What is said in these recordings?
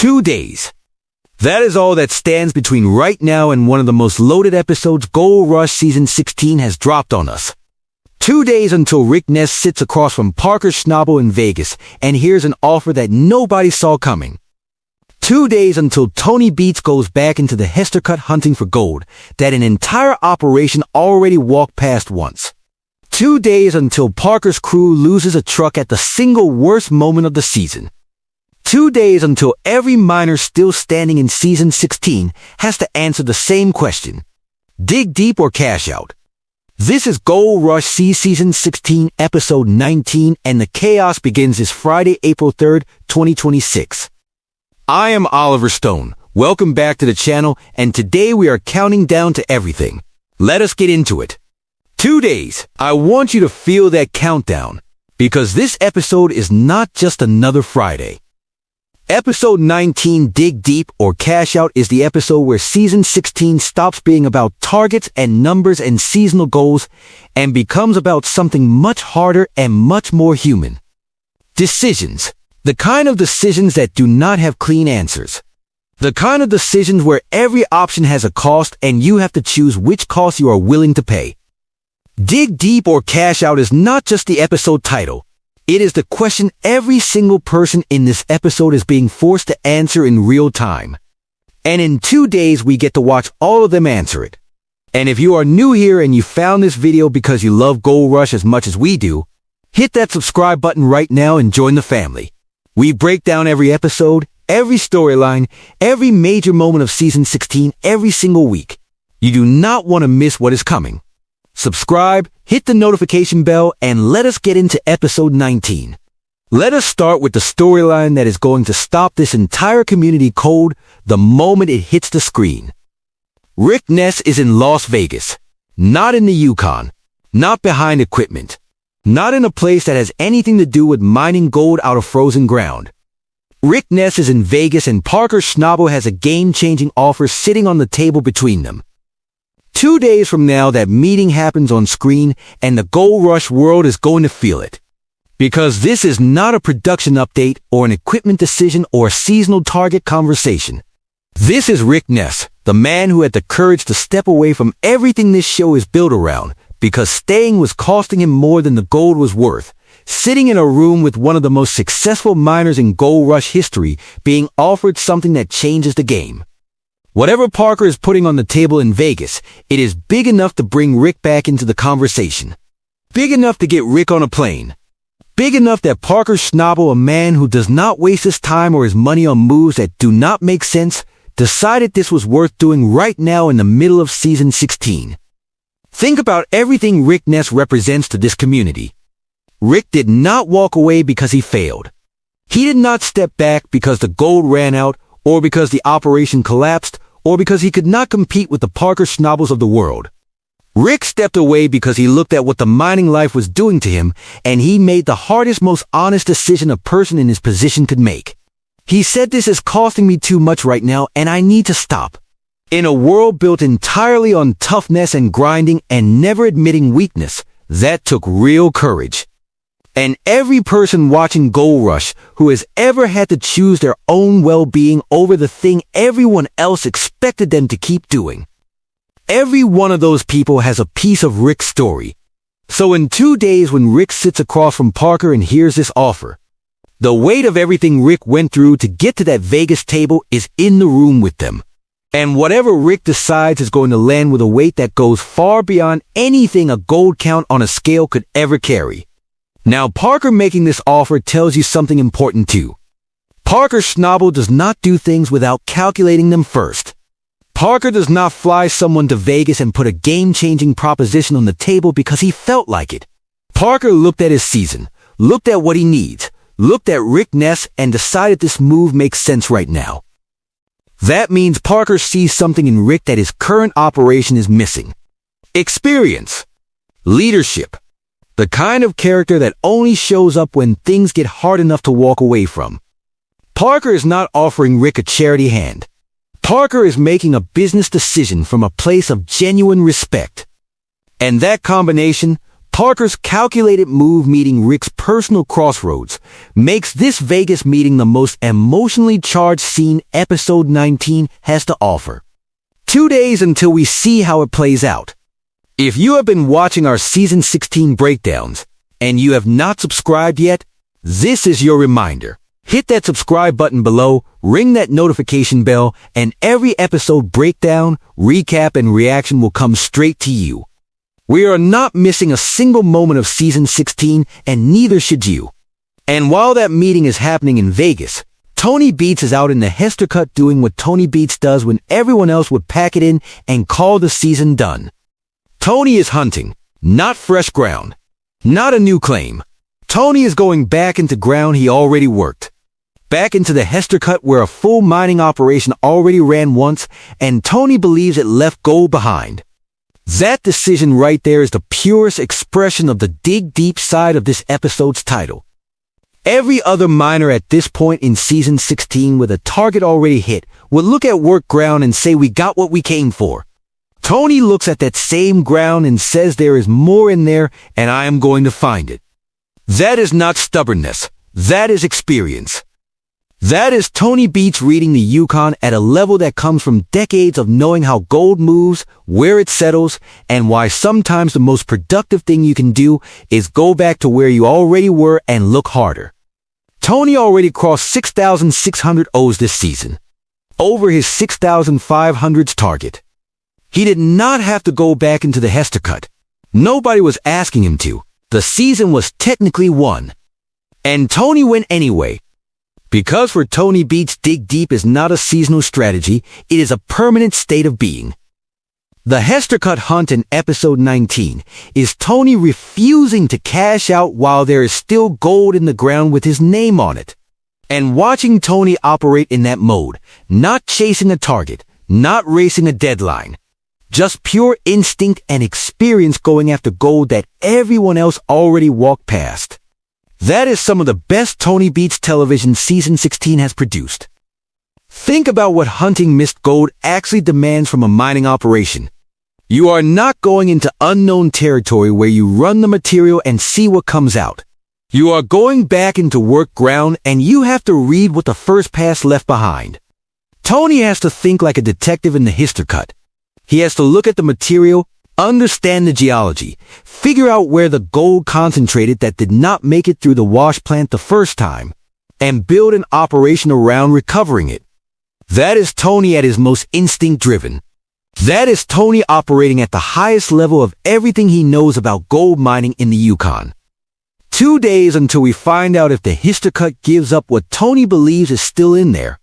2 days. That is all that stands between right now and one of the most loaded episodes Gold Rush Season 16 has dropped on us. 2 days until Rick Ness sits across from Parker Schnabel in Vegas and hears an offer that nobody saw coming. 2 days until Tony Beets goes back into the Hester Cut hunting for gold that an entire operation already walked past once. 2 days until Parker's crew loses a truck at the single worst moment of the season. 2 days until every miner still standing in Season 16 has to answer the same question. Dig deep or cash out? This is Gold Rush Season 16, Episode 19, and the chaos begins this Friday, April 3rd, 2026. I am Oliver Stone. Welcome back to the channel, and today we are counting down to everything. Let us get into it. 2 days. I want you to feel that countdown, because this episode is not just another Friday. Episode 19, Dig Deep or Cash Out, is the episode where Season 16 stops being about targets and numbers and seasonal goals and becomes about something much harder and much more human. Decisions. The kind of decisions that do not have clean answers. The kind of decisions where every option has a cost and you have to choose which cost you are willing to pay. Dig Deep or Cash Out is not just the episode title. It is the question every single person in this episode is being forced to answer in real time. And in 2 days, we get to watch all of them answer it. And if you are new here and you found this video because you love Gold Rush as much as we do, hit that subscribe button right now and join the family. We break down every episode, every storyline, every major moment of Season 16 every single week. You do not want to miss what is coming. Subscribe, hit the notification bell, and let us get into Episode 19. Let us start with the storyline that is going to stop this entire community cold the moment it hits the screen. Rick Ness is in Las Vegas, not in the Yukon, not behind equipment, not in a place that has anything to do with mining gold out of frozen ground. Rick Ness is in Vegas and Parker Schnabel has a game-changing offer sitting on the table between them. 2 days from now, that meeting happens on screen, and the Gold Rush world is going to feel it. Because this is not a production update, or an equipment decision, or a seasonal target conversation. This is Rick Ness, the man who had the courage to step away from everything this show is built around, because staying was costing him more than the gold was worth, sitting in a room with one of the most successful miners in Gold Rush history, being offered something that changes the game. Whatever Parker is putting on the table in Vegas, it is big enough to bring Rick back into the conversation. Big enough to get Rick on a plane. Big enough that Parker Schnabel, a man who does not waste his time or his money on moves that do not make sense, decided this was worth doing right now in the middle of Season 16. Think about everything Rick Ness represents to this community. Rick did not walk away because he failed. He did not step back because the gold ran out, or because the operation collapsed, or because he could not compete with the Parker Schnabels of the world. Rick stepped away because he looked at what the mining life was doing to him, and he made the hardest, most honest decision a person in his position could make. He said, "This is costing me too much right now, and I need to stop." In a world built entirely on toughness and grinding and never admitting weakness, that took real courage. And every person watching Gold Rush who has ever had to choose their own well-being over the thing everyone else expected them to keep doing. Every one of those people has a piece of Rick's story. So in 2 days, when Rick sits across from Parker and hears this offer, the weight of everything Rick went through to get to that Vegas table is in the room with them. And whatever Rick decides is going to land with a weight that goes far beyond anything a gold count on a scale could ever carry. Now, Parker making this offer tells you something important too. Parker Schnabel does not do things without calculating them first. Parker does not fly someone to Vegas and put a game-changing proposition on the table because he felt like it. Parker looked at his season, looked at what he needs, looked at Rick Ness, and decided this move makes sense right now. That means Parker sees something in Rick that his current operation is missing. Experience. Leadership. The kind of character that only shows up when things get hard enough to walk away from. Parker is not offering Rick a charity hand. Parker is making a business decision from a place of genuine respect. And that combination, Parker's calculated move meeting Rick's personal crossroads makes this Vegas meeting the most emotionally charged scene episode 19 has to offer. 2 days until we see how it plays out. If you have been watching our season 16 breakdowns and you have not subscribed yet, this is your reminder. Hit that subscribe button below, ring that notification bell, and every episode breakdown, recap, and reaction will come straight to you. We are not missing a single moment of season 16, and neither should you. And while that meeting is happening in Vegas, Tony Beets is out in the Hester Cut doing what Tony Beets does when everyone else would pack it in and call the season done. Tony is hunting, not fresh ground, not a new claim. Tony is going back into ground he already worked. Back into the Hester Cut where a full mining operation already ran once, and Tony believes it left gold behind. That decision right there is the purest expression of the dig deep side of this episode's title. Every other miner at this point in season 16 with a target already hit would look at work ground and say we got what we came for. Tony looks at that same ground and says there is more in there and I am going to find it. That is not stubbornness. That is experience. That is Tony Beets reading the Yukon at a level that comes from decades of knowing how gold moves, where it settles, and why sometimes the most productive thing you can do is go back to where you already were and look harder. Tony already crossed 6,600 O's this season, over his 6,500s target. He did not have to go back into the Hester Cut. Nobody was asking him to. The season was technically won. And Tony went anyway. Because for Tony Beets, dig deep is not a seasonal strategy, it is a permanent state of being. The Hester Cut hunt in episode 19 is Tony refusing to cash out while there is still gold in the ground with his name on it. And watching Tony operate in that mode, not chasing a target, not racing a deadline. Just pure instinct and experience going after gold that everyone else already walked past. That is some of the best Tony Beets television season 16 has produced. Think about what hunting missed gold actually demands from a mining operation. You are not going into unknown territory where you run the material and see what comes out. You are going back into work ground and you have to read what the first pass left behind. Tony has to think like a detective in the Hester Cut. He has to look at the material, understand the geology, figure out where the gold concentrated that did not make it through the wash plant the first time, and build an operation around recovering it. That is Tony at his most instinct-driven. That is Tony operating at the highest level of everything he knows about gold mining in the Yukon. 2 days until we find out if the Hester Cut gives up what Tony believes is still in there.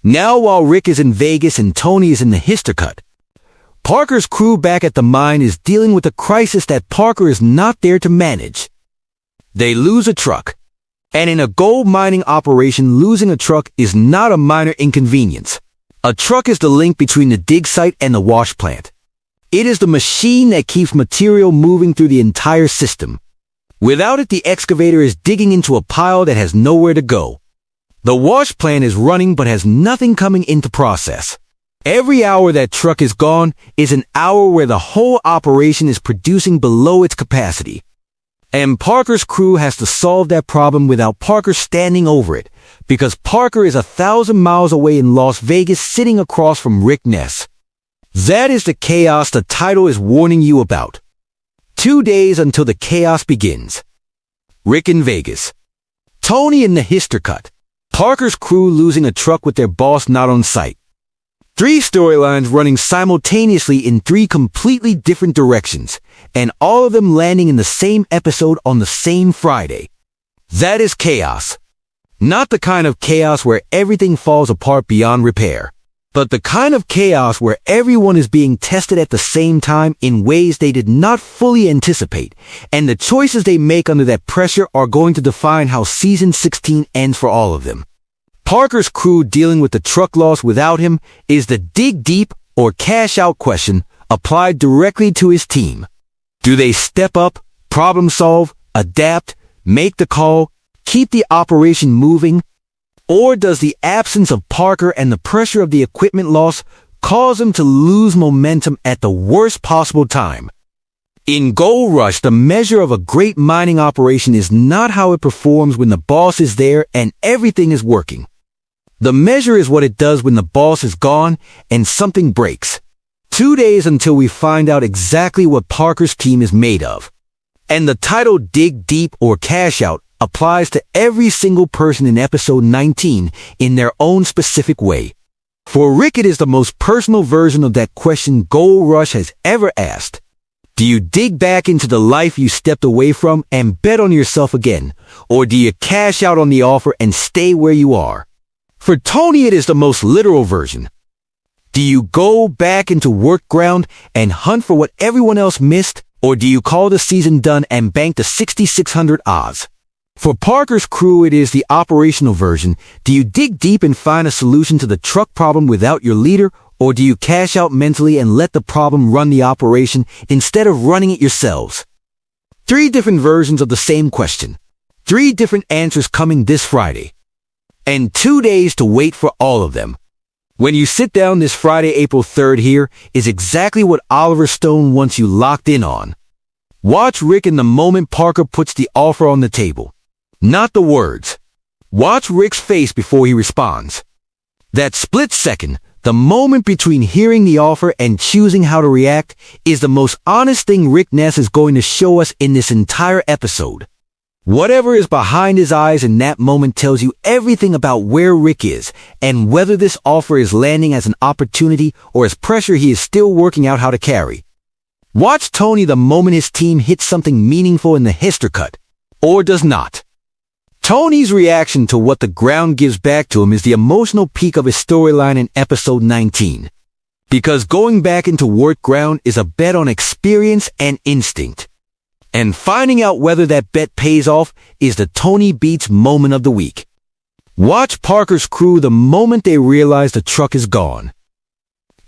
Now while Rick is in Vegas and Tony is in the Hester Cut, Parker's crew back at the mine is dealing with a crisis that Parker is not there to manage. They lose a truck. And in a gold mining operation, losing a truck is not a minor inconvenience. A truck is the link between the dig site and the wash plant. It is the machine that keeps material moving through the entire system. Without it, the excavator is digging into a pile that has nowhere to go. The wash plant is running but has nothing coming into process. Every hour that truck is gone is an hour where the whole operation is producing below its capacity. And Parker's crew has to solve that problem without Parker standing over it, because Parker is 1,000 miles away in Las Vegas sitting across from Rick Ness. That is the chaos the title is warning you about. 2 days until the chaos begins. Rick in Vegas. Tony in the Hester Cut. Parker's crew losing a truck with their boss not on site. 3 storylines running simultaneously in 3 completely different directions, and all of them landing in the same episode on the same Friday. That is chaos. Not the kind of chaos where everything falls apart beyond repair, but the kind of chaos where everyone is being tested at the same time in ways they did not fully anticipate, and the choices they make under that pressure are going to define how season 16 ends for all of them. Parker's crew dealing with the truck loss without him is the dig deep or cash out question applied directly to his team. Do they step up, problem solve, adapt, make the call, keep the operation moving? Or does the absence of Parker and the pressure of the equipment loss cause them to lose momentum at the worst possible time? In Gold Rush, the measure of a great mining operation is not how it performs when the boss is there and everything is working. The measure is what it does when the boss is gone and something breaks. 2 days until we find out exactly what Parker's team is made of. And the title Dig Deep or Cash Out applies to every single person in episode 19 in their own specific way. For Rick, it is the most personal version of that question Gold Rush has ever asked. Do you dig back into the life you stepped away from and bet on yourself again? Or do you cash out on the offer and stay where you are? For Tony, it is the most literal version. Do you go back into work ground and hunt for what everyone else missed? Or do you call the season done and bank the 6,600 odds? For Parker's crew, it is the operational version. Do you dig deep and find a solution to the truck problem without your leader? Or do you cash out mentally and let the problem run the operation instead of running it yourselves? 3 different versions of the same question. 3 different answers coming this Friday. And 2 days to wait for all of them. When you sit down this Friday, April 3rd, here is exactly what Oliver Stone wants you locked in on. Watch Rick in the moment Parker puts the offer on the table. Not the words. Watch Rick's face before he responds. That split second, the moment between hearing the offer and choosing how to react, is the most honest thing Rick Ness is going to show us in this entire episode. Whatever is behind his eyes in that moment tells you everything about where Rick is and whether this offer is landing as an opportunity or as pressure he is still working out how to carry. Watch Tony the moment his team hits something meaningful in the history cut, or does not. Tony's reaction to what the ground gives back to him is the emotional peak of his storyline in episode 19. Because going back into work ground is a bet on experience and instinct. And finding out whether that bet pays off is the Tony Beets moment of the week. Watch Parker's crew the moment they realize the truck is gone.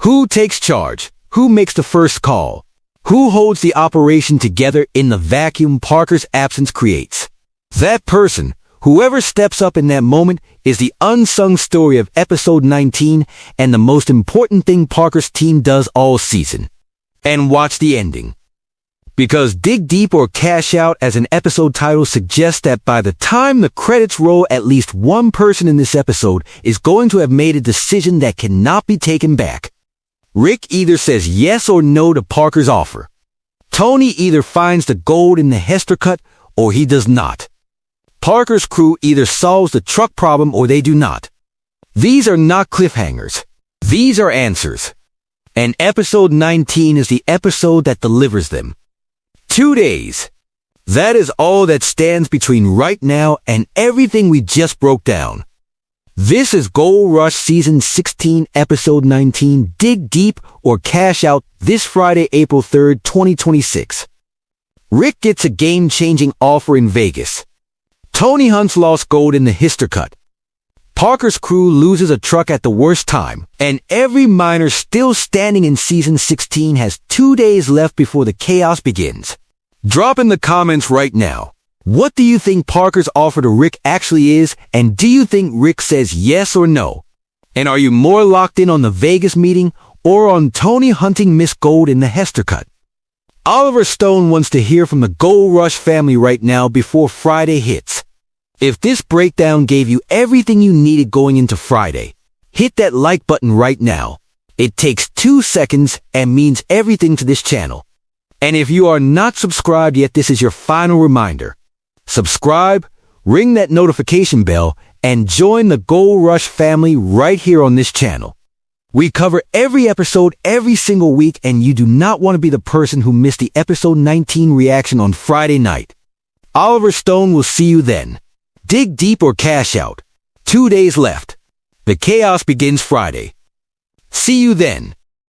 Who takes charge? Who makes the first call? Who holds the operation together in the vacuum Parker's absence creates? That person, whoever steps up in that moment, is the unsung story of episode 19 and the most important thing Parker's team does all season. And watch the ending. Because Dig Deep or Cash Out as an episode title suggests that by the time the credits roll, at least one person in this episode is going to have made a decision that cannot be taken back. Rick either says yes or no to Parker's offer. Tony either finds the gold in the Hester cut or he does not. Parker's crew either solves the truck problem or they do not. These are not cliffhangers. These are answers. And episode 19 is the episode that delivers them. 2 days. That is all that stands between right now and everything we just broke down. This is Gold Rush Season 16, Episode 19, Dig Deep or Cash Out, this Friday, April 3rd, 2026. Rick gets a game-changing offer in Vegas. Tony hunts lost gold in the history cut. Parker's crew loses a truck at the worst time, and every miner still standing in Season 16 has 2 days left before the chaos begins. Drop in the comments right now. What do you think Parker's offer to Rick actually is, and do you think Rick says yes or no? And are you more locked in on the Vegas meeting or on Tony hunting Miss Gold in the Hester cut? Oliver Stone wants to hear from the Gold Rush family right now before Friday hits. If this breakdown gave you everything you needed going into Friday, hit that like button right now. It takes 2 seconds and means everything to this channel. And if you are not subscribed yet, this is your final reminder. Subscribe, ring that notification bell, and join the Gold Rush family right here on this channel. We cover every episode every single week, and you do not want to be the person who missed the episode 19 reaction on Friday night. Oliver Stone will see you then. Dig Deep or Cash Out. 2 days left. The chaos begins Friday. See you then.